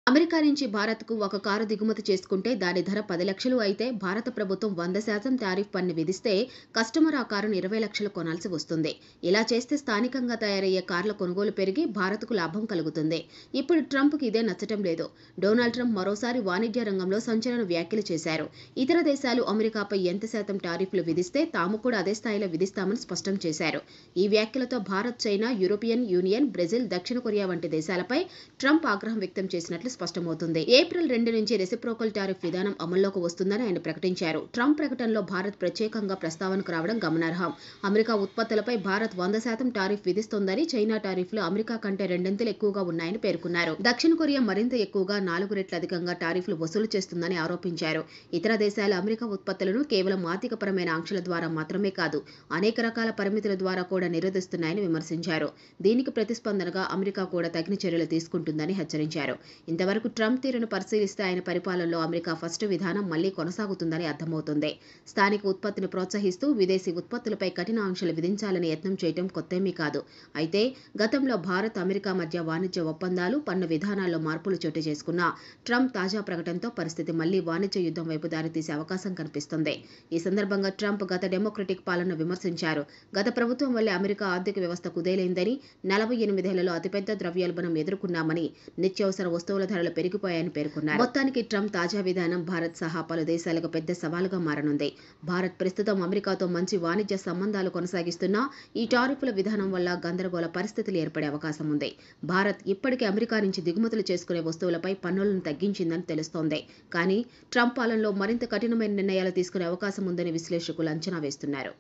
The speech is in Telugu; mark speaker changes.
Speaker 1: అమెరికా నుంచి భారత్కు ఒక కారు దిగుమతి చేసుకుంటే దాని ధర 10 లక్షలు అయితే భారత ప్రభుత్వం 100% టారిఫ్ పన్ను విధిస్తే కస్టమర్ ఆ కారును 20 లక్షలు కొనాల్సి వస్తుంది. ఇలా చేస్తే స్థానికంగా తయారయ్యే కార్ల కొనుగోలు పెరిగి భారత్కు లాభం కలుగుతుంది. ఇప్పుడు ట్రంప్కి ఇదే నచ్చటం లేదు. డొనాల్డ్ ట్రంప్ మరోసారి వాణిజ్య రంగంలో సంచలన వ్యాఖ్యలు చేశారు. ఇతర దేశాలు అమెరికాపై ఎంత శాతం టారిఫ్లు విధిస్తే తాము కూడా అదే స్థాయిలో విధిస్తామని స్పష్టం చేశారు. ఈ వ్యాఖ్యలతో Bharat, China, European Union, Brazil, దక్షిణ కొరియా వంటి దేశాలపై ట్రంప్ ఆగ్రహం వ్యక్తం చేసినట్లు స్పష్టమవుతుంది. ఏప్రిల్ 2 నుంచి రెసిప్రోకల్ టారిఫ్ విధానం అమల్లోకి వస్తుందని ఆయన ప్రకటించారు. ట్రంప్ ప్రకటనలో భారత్ ప్రత్యేకంగా ప్రస్తావనకు రావడం గమనార్హం. అమెరికా ఉత్పత్తులపై భారత్ 100% టారిఫ్ విధిస్తోందని, చైనా టారిఫ్లు అమెరికా కంటే రెండింతలు ఎక్కువగా ఉన్నాయని పేర్కొన్నారు. దక్షిణ కొరియా మరింత ఎక్కువగా 4 రెట్లు అధికంగా టారిఫ్లు వసూలు చేస్తుందని ఆరోపించారు. ఇతర దేశాలు అమెరికా ఉత్పత్తులను కేవలం ఆర్థికపరమైన ఆంక్షల ద్వారా మాత్రమే కాదు, అనేక రకాల పరిమితుల ద్వారా కూడా నిరోధిస్తున్నాయని విమర్శించారు. దీనికి ప్రతిస్పందనగా అమెరికా కూడా తగిన చర్యలు తీసుకుంటుందని హెచ్చరించారు. ఇంతవరకు ట్రంప్ తీరును పరిశీలిస్తే ఆయన పరిపాలనలో అమెరికా ఫస్ట్ విధానం మళ్లీ కొనసాగుతుందని అర్థమవుతుంది. స్థానిక ఉత్పత్తిని ప్రోత్సహిస్తూ విదేశీ ఉత్పత్తులపై కఠిన ఆంక్షలు విధించాలని యత్నం చేయడం కొత్తేమీ కాదు. అయితే గతంలో భారత్, అమెరికా మధ్య వాణిజ్య ఒప్పందాలు, పన్ను విధానాల్లో మార్పులు చోటు చేసుకున్న ట్రంప్ తాజా ప్రకటనతో పరిస్థితి మళ్లీ వాణిజ్య యుద్ధం వైపు దారితీసే అవకాశం కనిపిస్తుంది. ఈ సందర్భంగా ట్రంప్ గత డెమోక్రటిక్ పాలనను విమర్శించారు. గత ప్రభుత్వం వల్లే అమెరికా ఆర్థిక వ్యవస్థ కుదేలైందని, 48 ఏళ్లలో అతిపెద్ద ద్రవ్యోల్బణం ఎదుర్కొన్నామని, నిత్యావసర వస్తువుల ధరలు పెరిగిపోయాయని పేర్కొన్నారు. మొత్తానికి ట్రంప్ తాజా విధానం భారత్ సహా పలు దేశాలకు పెద్ద సవాలుగా మారనుంది. భారత్ ప్రస్తుతం అమెరికాతో మంచి వాణిజ్య సంబంధాలు కొనసాగిస్తున్నా ఈ టారిఫ్ల విధానం వల్ల గందరగోళ పరిస్థితులు ఏర్పడే అవకాశం ఉంది. భారత్ ఇప్పటికే అమెరికా నుంచి దిగుమతులు చేసుకునే వస్తువులపై పన్నులను తగ్గించిందని తెలుస్తోంది. కానీ ట్రంప్ పాలనలో మరింత కఠినమైన నిర్ణయాలు తీసుకునే అవకాశం ఉందని విశ్లేషకులు అంచనా వేస్తున్నారు.